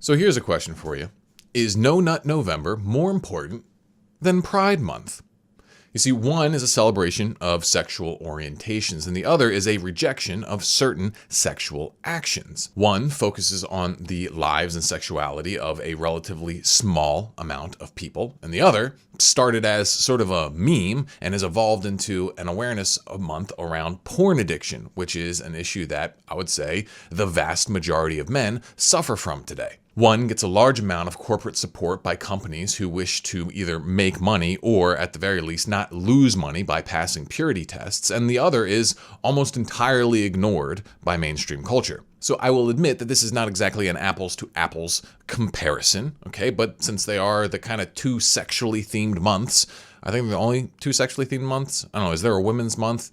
So here's a question for you. Is No Nut November more important than Pride Month? You see, one is a celebration of sexual orientations, and the other is a rejection of certain sexual actions. One focuses on the lives and sexuality of a relatively small amount of people, and the other started as sort of a meme and has evolved into an awareness month around porn addiction, which is an issue that I would say the vast majority of men suffer from today. One gets a large amount of corporate support by companies who wish to either make money or, at the very least, not lose money by passing purity tests, and the other is almost entirely ignored by mainstream culture. So I will admit that this is not exactly an apples to apples comparison, okay? But since they are the kind of two sexually themed months, I think they're the only two sexually themed months. I don't know, is there a women's month?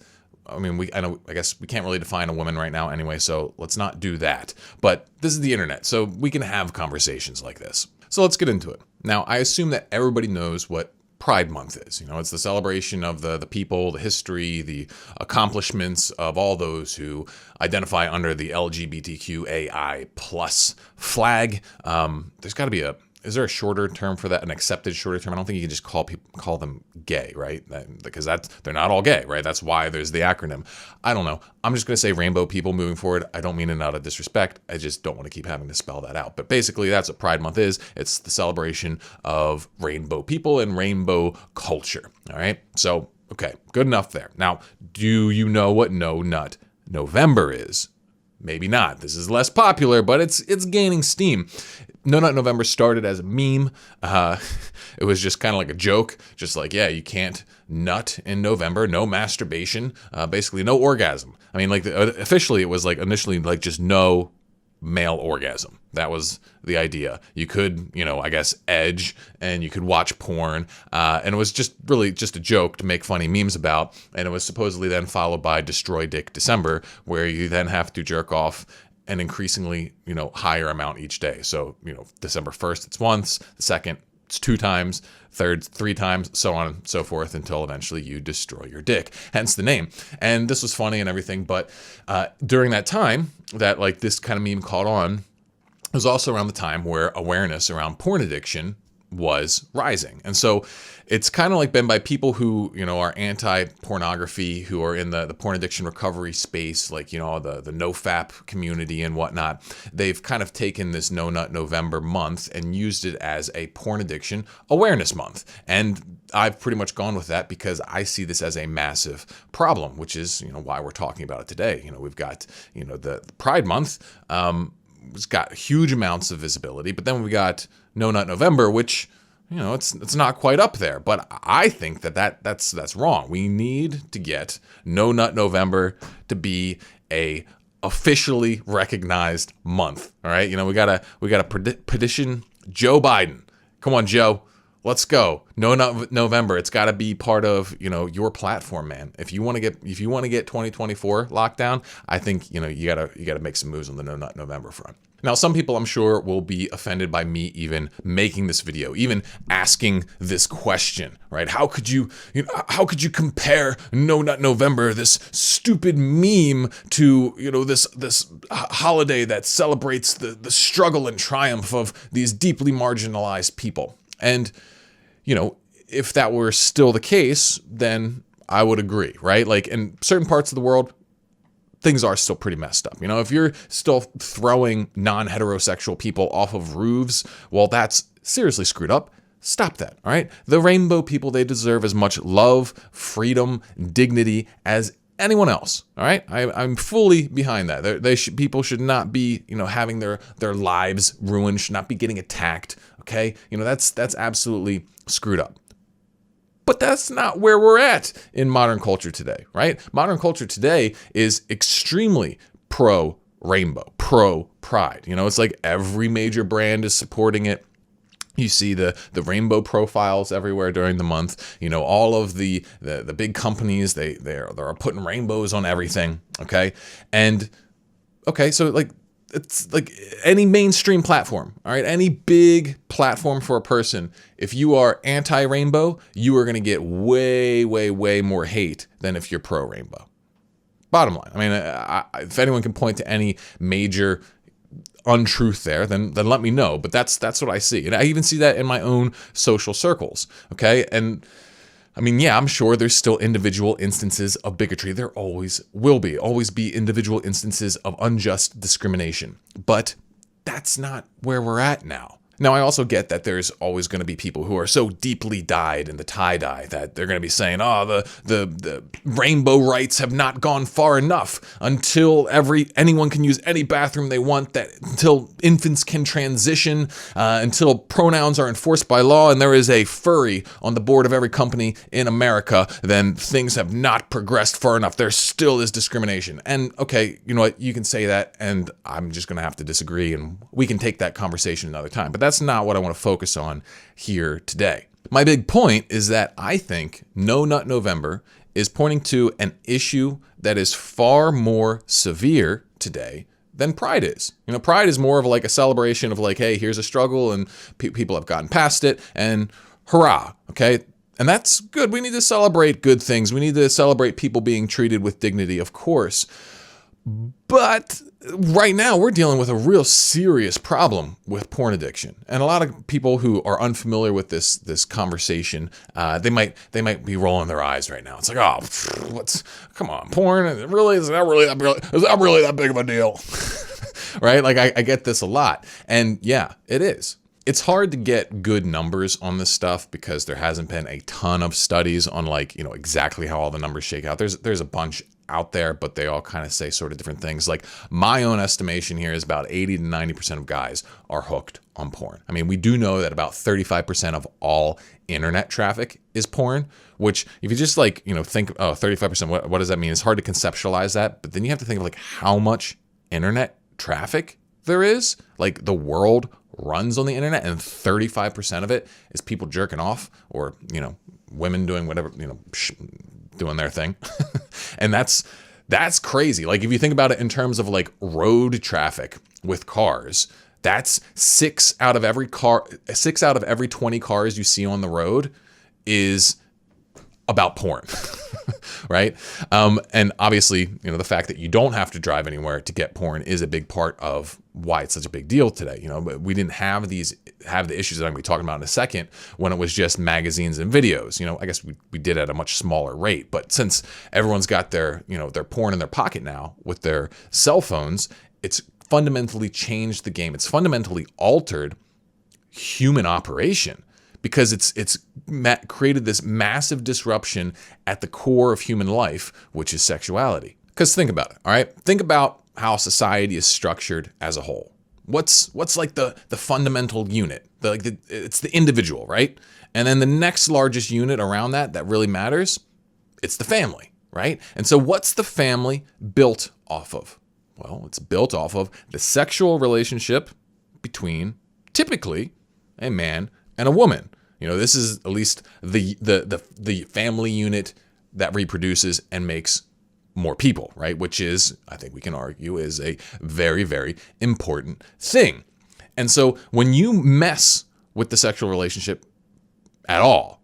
I mean, I guess we can't really define a woman right now anyway, so let's not do that. But this is the internet, so we can have conversations like this. So let's get into it. Now, I assume that everybody knows what Pride Month is. You know, it's the celebration of the people, the history, the accomplishments of all those who identify under the LGBTQAI plus flag. There's got to be is there a shorter term for that? An accepted shorter term? I don't think you can just call them gay, right? Because they're not all gay, right? That's why there's the acronym. I don't know. I'm just going to say rainbow people moving forward. I don't mean it out of disrespect. I just don't want to keep having to spell that out. But basically, that's what Pride Month is. It's the celebration of rainbow people and rainbow culture. All right. So, okay, good enough there. Now, do you know what No Nut November is? Maybe not. This is less popular, but it's gaining steam. No Nut November started as a meme. It was just kind of like a joke, just like, yeah, you can't nut in November, no masturbation, basically no orgasm. I mean, like officially it was like initially like just no male orgasm. That was the idea. You could, I guess, edge and you could watch porn. And it was just really just a joke to make funny memes about. And it was supposedly then followed by Destroy Dick December, where you then have to jerk off an increasingly, higher amount each day. So, December 1st, it's once, the second, it's 2 times, third, 3 times, so on and so forth until eventually you destroy your dick, hence the name. And this was funny and everything, but during that time that like this kind of meme caught on, it was also around the time where awareness around porn addiction was rising. And so it's kind of like been by people who, are anti-pornography, who are in the porn addiction recovery space, like, the NoFap community and whatnot. They've kind of taken this No Nut November month and used it as a porn addiction awareness month. And I've pretty much gone with that because I see this as a massive problem, which is, why we're talking about it today. We've got, the Pride Month, it's got huge amounts of visibility, but then we got No Nut November, which, it's not quite up there. But I think that's wrong. We need to get No Nut November to be a officially recognized month. All right, we gotta petition Joe Biden. Come on, Joe. Let's go. No Nut November. It's got to be part of, your platform, man. If you want to get 2024 locked down, I think, you gotta make some moves on the No Nut November front. Now, some people I'm sure will be offended by me even making this video, even asking this question, right? How could you compare No Nut November, this stupid meme, to, this holiday that celebrates the struggle and triumph of these deeply marginalized people? And if that were still the case, then I would agree, right? Like in certain parts of the world, things are still pretty messed up. If you're still throwing non-heterosexual people off of roofs, well, that's seriously screwed up. Stop that, all right? The rainbow people, they deserve as much love, freedom, dignity as anyone else, all right? I'm fully behind that. People should not be, having their lives ruined, should not be getting attacked, okay? That's absolutely screwed up. But that's not where we're at in modern culture today, right? Modern culture today is extremely pro-rainbow, pro-pride. It's like every major brand is supporting it. You see the rainbow profiles everywhere during the month. All of the big companies, they're putting rainbows on everything, okay? And, okay, so like, it's like any mainstream platform, all right? Any big platform for a person, if you are anti-rainbow, you are going to get way, way, way more hate than if you're pro-rainbow. Bottom line. I mean, if anyone can point to any major untruth there, then let me know. But that's what I see. And I even see that in my own social circles. Okay. And I mean, yeah, I'm sure there's still individual instances of bigotry. There always will always be individual instances of unjust discrimination. But that's not where we're at now. Now, I also get that there's always going to be people who are so deeply dyed in the tie-dye that they're going to be saying, oh, the rainbow rights have not gone far enough until anyone can use any bathroom they want, that until infants can transition, until pronouns are enforced by law, and there is a furry on the board of every company in America, then things have not progressed far enough. There still is discrimination. And okay, you know what? You can say that, and I'm just going to have to disagree, and we can take that conversation another time. But that's not what I want to focus on here today. My big point is that I think No Nut November is pointing to an issue that is far more severe today than Pride is. You know, Pride is more of like a celebration of like, hey, here's a struggle and people have gotten past it and hurrah, okay? And that's good. We need to celebrate good things. We need to celebrate people being treated with dignity, of course. But right now, we're dealing with a real serious problem with porn addiction, and a lot of people who are unfamiliar with this conversation, they might be rolling their eyes right now. It's like, oh, come on, porn? Is that really that big of a deal? Right? Like I get this a lot, and yeah, it is. It's hard to get good numbers on this stuff because there hasn't been a ton of studies on exactly how all the numbers shake out. There's a bunch out there, but they all kind of say sort of different things. Like my own estimation here is about 80 to 90% of guys are hooked on porn. I mean, we do know that about 35% of all internet traffic is porn, which if you just think, 35%, what does that mean? It's hard to conceptualize that, but then you have to think of like how much internet traffic there is. Like the world runs on the internet, and 35% of it is people jerking off or, women doing whatever, doing their thing. And that's crazy. Like if you think about it in terms of like road traffic with cars, that's 6 out of every 20 cars you see on the road is about porn. Right? And obviously, the fact that you don't have to drive anywhere to get porn is a big part of why it's such a big deal today. But we didn't have the issues that I'm going to be talking about in a second when it was just magazines and videos. I guess we did at a much smaller rate, but since everyone's got their porn in their pocket now with their cell phones, it's fundamentally changed the game. It's fundamentally altered human operation, because it's created this massive disruption at the core of human life, which is sexuality. Because think about it, all right? Think about how society is structured as a whole. What's like the fundamental unit? It's the individual, right? And then the next largest unit around that really matters, it's the family, right? And so what's the family built off of? Well, it's built off of the sexual relationship between, typically, a man and a woman. This is at least the family unit that reproduces and makes more people, right? Which is, I think we can argue, is a very, very important thing. And so when you mess with the sexual relationship at all,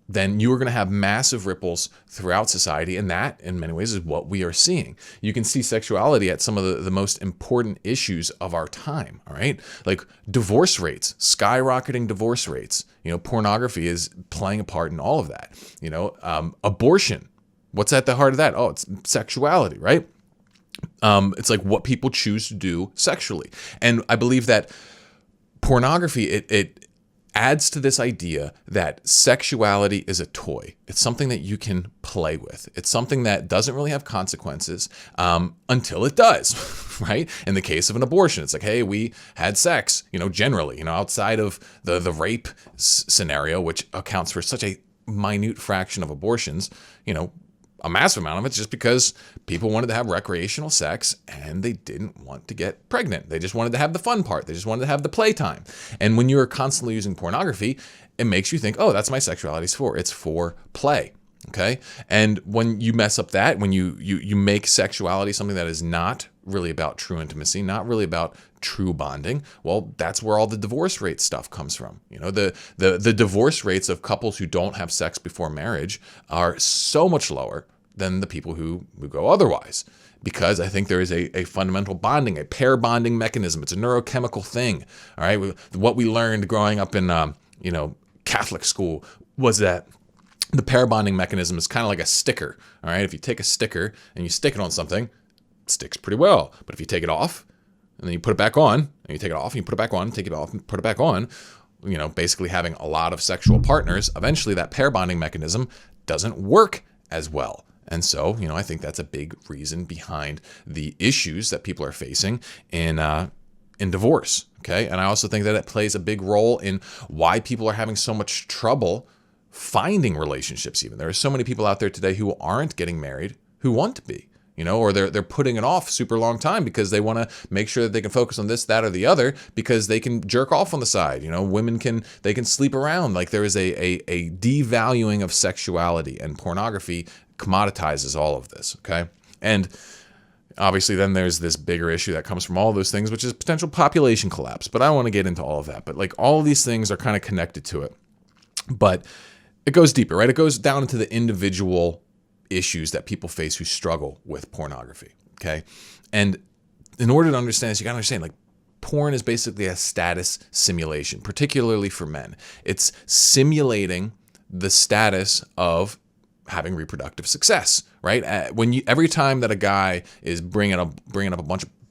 then you are going to have massive ripples throughout society. And that, in many ways, is what we are seeing. You can see sexuality at some of the most important issues of our time, all right? Like divorce rates, skyrocketing divorce rates. Pornography is playing a part in all of that. Abortion. What's at the heart of that? Oh, it's sexuality, right? It's like what people choose to do sexually. And I believe that pornography, it adds to this idea that sexuality is a toy. It's something that you can play with. It's something that doesn't really have consequences until it does, right? In the case of an abortion, it's like, hey, we had sex, generally, outside of the rape scenario, which accounts for such a minute fraction of abortions, a massive amount of it's just because people wanted to have recreational sex and they didn't want to get pregnant. They just wanted to have the fun part. They just wanted to have the playtime. And when you're constantly using pornography, it makes you think, oh, that's my sexuality's for. It's for play. Okay. And when you mess up that, when you make sexuality something that is not really about true intimacy, not really about true bonding, well, that's where all the divorce rate stuff comes from. The divorce rates of couples who don't have sex before marriage are so much lower than the people who go otherwise, because I think there is a fundamental bonding, a pair bonding mechanism. It's a neurochemical thing. All right. What we learned growing up in, Catholic school was that the pair bonding mechanism is kind of like a sticker. All right. If you take a sticker and you stick it on something, it sticks pretty well. But if you take it off and then you put it back on, and you take it off and you put it back on, take it off and put it back on, basically having a lot of sexual partners, eventually that pair bonding mechanism doesn't work as well. And so, I think that's a big reason behind the issues that people are facing in divorce. Okay. And I also think that it plays a big role in why people are having so much trouble finding relationships. Even there are so many people out there today who aren't getting married, who want to be, or they're putting it off super long time because they want to make sure that they can focus on this, that, or the other, because they can jerk off on the side. Women can sleep around. Like there is a devaluing of sexuality, and pornography commoditizes all of this. Okay. And obviously then there's this bigger issue that comes from all of those things, which is potential population collapse. But I don't want to get into all of that. But like all of these things are kind of connected to it. But it goes deeper, right? It goes down into the individual issues that people face who struggle with pornography. Okay. And in order to understand this, you got to understand, like, porn is basically a status simulation, particularly for men. It's simulating the status of having reproductive success, right? Every time that a guy is bringing up a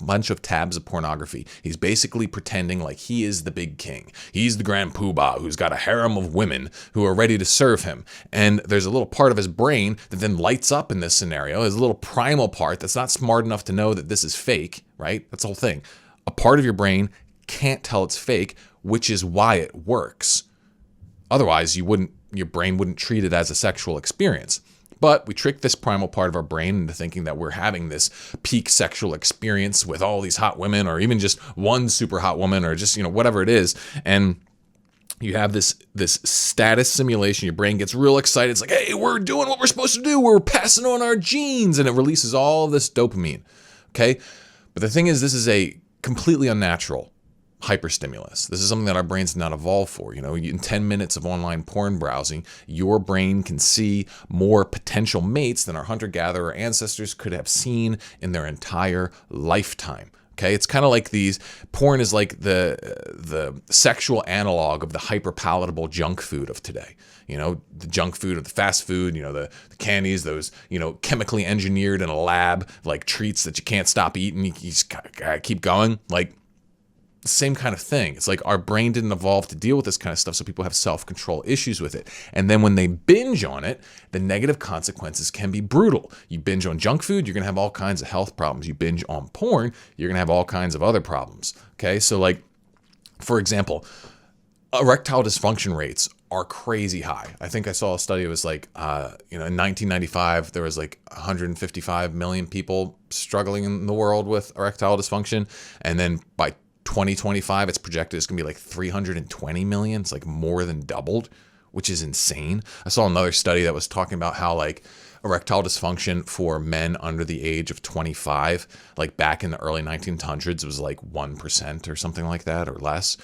bunch of tabs of pornography, he's basically pretending like he is the big king. He's the grand poobah who's got a harem of women who are ready to serve him. And there's a little part of his brain that then lights up in this scenario. There's a little primal part that's not smart enough to know that this is fake, right? That's the whole thing. A part of your brain can't tell it's fake, which is why it works. Otherwise, your brain wouldn't treat it as a sexual experience. But we trick this primal part of our brain into thinking that we're having this peak sexual experience with all these hot women, or even just one super hot woman, or just, whatever it is. And you have this status simulation. Your brain gets real excited. It's like, hey, we're doing what we're supposed to do. We're passing on our genes. And it releases all of this dopamine. Okay. But the thing is, this is a completely unnatural hyperstimulus. This is something that our brains did not evolve for. In 10 minutes of online porn browsing, your brain can see more potential mates than our hunter-gatherer ancestors could have seen in their entire lifetime. Okay, it's kind of like porn is like the sexual analog of the hyper-palatable junk food of today. The junk food of the fast food, the candies, those, chemically engineered in a lab, like treats that you can't stop eating. You just gotta keep going. Like, same kind of thing. It's like our brain didn't evolve to deal with this kind of stuff, so people have self-control issues with it. And then when they binge on it, the negative consequences can be brutal. You binge on junk food, you're going to have all kinds of health problems. You binge on porn, you're going to have all kinds of other problems. Okay, so like, for example, erectile dysfunction rates are crazy high. I think I saw a study. It was like, in 1995, there was like 155 million people struggling in the world with erectile dysfunction. And then by 2025, it's projected it's going to be like 320 million. It's like more than doubled, which is insane. I saw another study that was talking about how like erectile dysfunction for men under the age of 25, like back in the early 1900s, it was like 1% or something like that or less.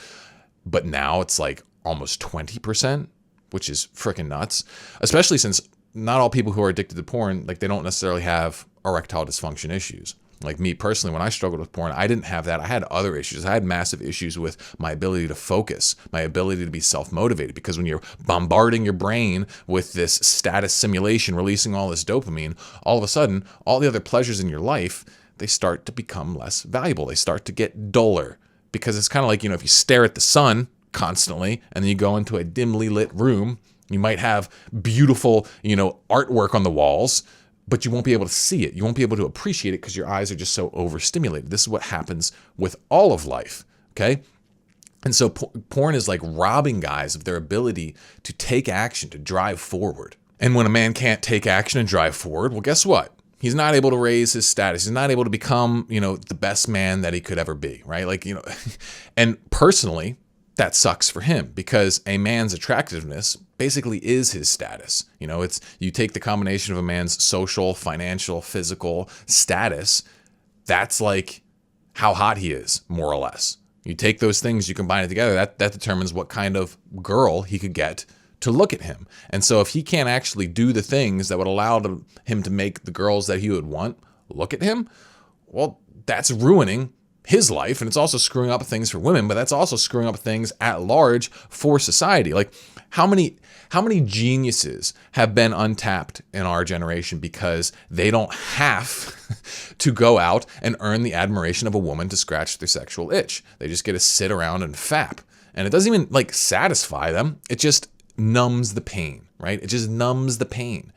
But now it's like almost 20%, which is freaking nuts, especially since not all people who are addicted to porn, like they don't necessarily have erectile dysfunction issues. Like me personally, when I struggled with porn, I didn't have that. I had other issues. I had massive issues with my ability to focus, my ability to be self-motivated, because when you're bombarding your brain with this status simulation, releasing all this dopamine, all of a sudden, all the other pleasures in your life, they start to become less valuable. They start to get duller, because it's kind of like, if you stare at the sun constantly and then you go into a dimly lit room, you might have beautiful, artwork on the walls, but you won't be able to see it. You won't be able to appreciate it because your eyes are just so overstimulated. This is what happens with all of life, okay? And so porn is like robbing guys of their ability to take action, to drive forward. And when a man can't take action and drive forward, well, guess what? He's not able to raise his status. He's not able to become, the best man that he could ever be, right? Like, and personally, that sucks for him, because a man's attractiveness basically is his status. It's, you take the combination of a man's social, financial, physical status, that's like how hot he is, more or less. You take those things, you combine it together, that determines what kind of girl he could get to look at him. And so if he can't actually do the things that would allow him to make the girls that he would want look at him, well, that's ruining his life, and it's also screwing up things for women, but that's also screwing up things at large for society. Like, how many geniuses have been untapped in our generation because they don't have to go out and earn the admiration of a woman to scratch their sexual itch? They just get to sit around and fap. And it doesn't even like satisfy them. It just numbs the pain, right? It just numbs the pain.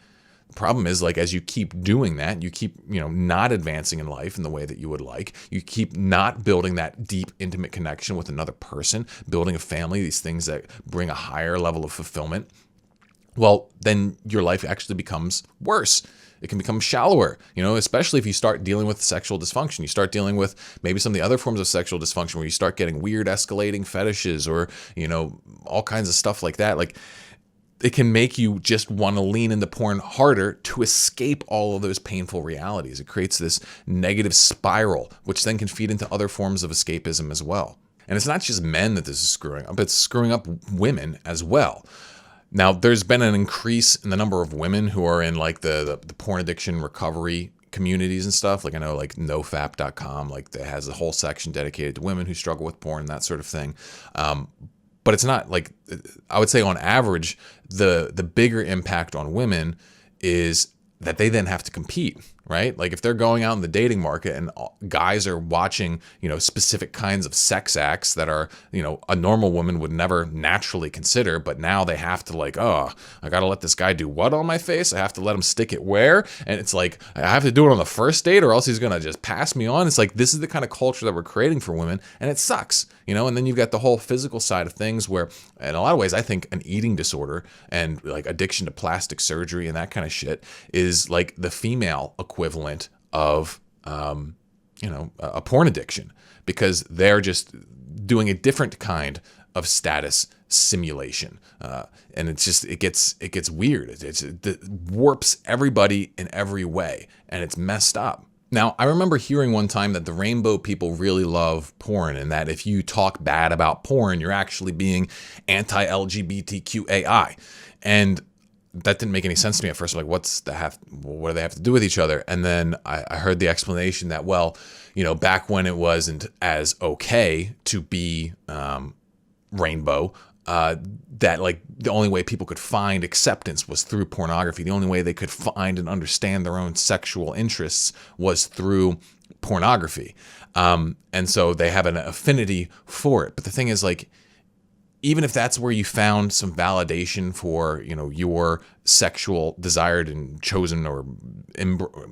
The problem is, like, as you keep doing that, you keep, not advancing in life in the way that you would like. You keep not building that deep, intimate connection with another person, building a family, these things that bring a higher level of fulfillment. Well, then your life actually becomes worse. It can become shallower, especially if you start dealing with sexual dysfunction. You start dealing with maybe some of the other forms of sexual dysfunction where you start getting weird escalating fetishes or, all kinds of stuff like that. Like, it can make you just want to lean into porn harder to escape all of those painful realities. It creates this negative spiral, which then can feed into other forms of escapism as well. And it's not just men that this is screwing up, it's screwing up women as well. Now, there's been an increase in the number of women who are in like the porn addiction recovery communities and stuff. Like, I know like nofap.com, like that has a whole section dedicated to women who struggle with porn, that sort of thing. But it's not like, I would say on average, the bigger impact on women is that they then have to compete, right? Like, if they're going out in the dating market and guys are watching, specific kinds of sex acts that are, a normal woman would never naturally consider, but now they have to like, oh, I got to let this guy do what on my face? I have to let him stick it where? And it's like, I have to do it on the first date or else he's going to just pass me on. It's like, this is the kind of culture that we're creating for women, and it sucks, and then you've got the whole physical side of things where, in a lot of ways, I think an eating disorder and like addiction to plastic surgery and that kind of shit is like the female equivalent of, a porn addiction, because they're just doing a different kind of status simulation. And it's just, it gets weird. It warps everybody in every way, and it's messed up. Now, I remember hearing one time that the rainbow people really love porn, and that if you talk bad about porn, you're actually being anti-LGBTQAI. And that didn't make any sense to me at first. I'm like, what do they have to do with each other? And then I heard the explanation that, well, back when it wasn't as okay to be rainbow, that like the only way people could find acceptance was through pornography. The only way they could find and understand their own sexual interests was through pornography. And so they have an affinity for it. But the thing is, like, even if that's where you found some validation for, your sexual desired and chosen or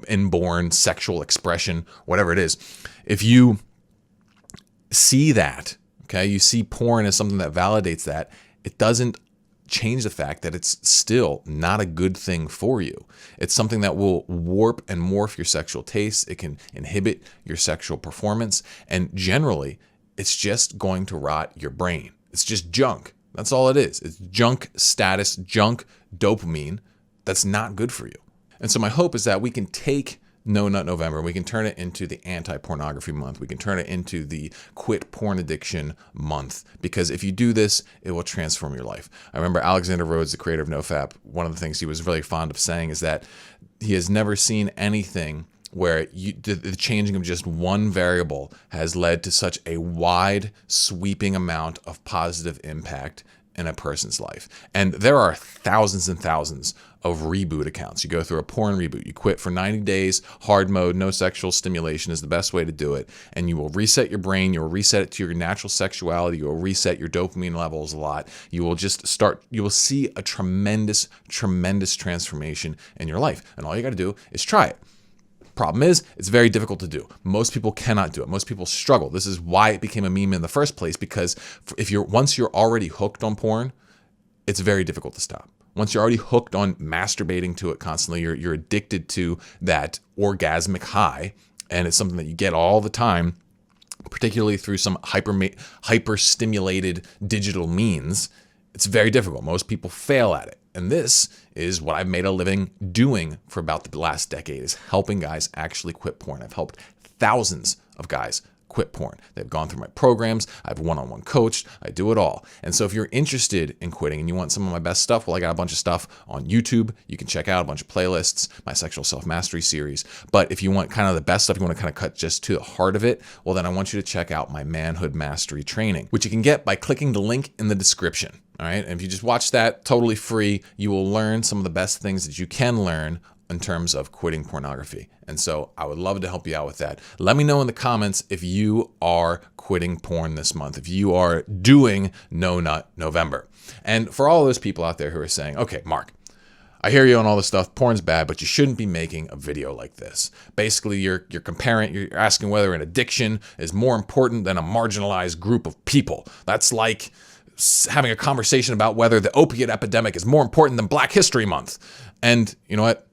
inborn sexual expression, whatever it is, if you see that, okay, you see porn as something that validates that, it doesn't change the fact that it's still not a good thing for you. It's something that will warp and morph your sexual tastes. It can inhibit your sexual performance. And generally, it's just going to rot your brain. It's just junk. That's all it is. It's junk status, junk dopamine that's not good for you. And so my hope is that we can take No Nut November, we can turn it into the anti-pornography month. We can turn it into the quit porn addiction month, because if you do this, it will transform your life. I remember Alexander Rhodes, the creator of NoFap, one of the things he was really fond of saying is that he has never seen anything where the changing of just one variable has led to such a wide, sweeping amount of positive impact in a person's life. And there are thousands and thousands of reboot accounts. You go through a porn reboot, you quit for 90 days, hard mode, no sexual stimulation is the best way to do it. And you will reset your brain, you will reset it to your natural sexuality, you will reset your dopamine levels a lot. You will see a tremendous, tremendous transformation in your life. And all you got to do is try it. Problem is, it's very difficult to do. Most people cannot do it. Most people struggle. This is why it became a meme in the first place, because once you're already hooked on porn, it's very difficult to stop. Once you're already hooked on masturbating to it constantly, you're addicted to that orgasmic high, and it's something that you get all the time, particularly through some hyper stimulated digital means. It's very difficult. Most people fail at it. And this is what I've made a living doing for about the last decade, is helping guys actually quit porn. I've helped thousands of guys quit porn. They've gone through my programs. I've one-on-one coached. I do it all. And so if you're interested in quitting and you want some of my best stuff, well, I got a bunch of stuff on YouTube. You can check out a bunch of playlists, my sexual self-mastery series. But if you want kind of the best stuff, you want to kind of cut just to the heart of it, well, then I want you to check out my Manhood Mastery training, which you can get by clicking the link in the description. All right. And if you just watch that totally free, you will learn some of the best things that you can learn in terms of quitting pornography. And so I would love to help you out with that. Let me know in the comments if you are quitting porn this month, if you are doing No Nut November. And for all those people out there who are saying, okay, Mark, I hear you on all this stuff. Porn's bad, but you shouldn't be making a video like this. Basically, you're comparing, you're asking whether an addiction is more important than a marginalized group of people. That's like having a conversation about whether the opiate epidemic is more important than Black History Month. And you know what?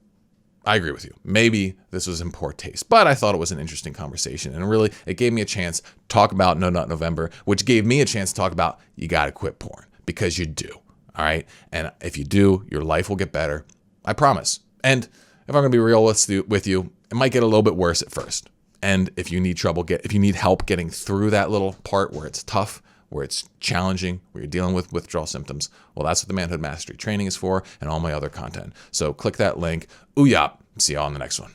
I agree with you. Maybe this was in poor taste, but I thought it was an interesting conversation. And really, it gave me a chance to talk about No Nut November, which gave me a chance to talk about you got to quit porn, because you do. All right. And if you do, your life will get better. I promise. And if I'm going to be real with you, it might get a little bit worse at first. And if you need if you need help getting through that little part where it's tough, where it's challenging, where you're dealing with withdrawal symptoms, well, that's what the Manhood Mastery training is for, and all my other content. So click that link. Ooh, yop. See y'all on the next one.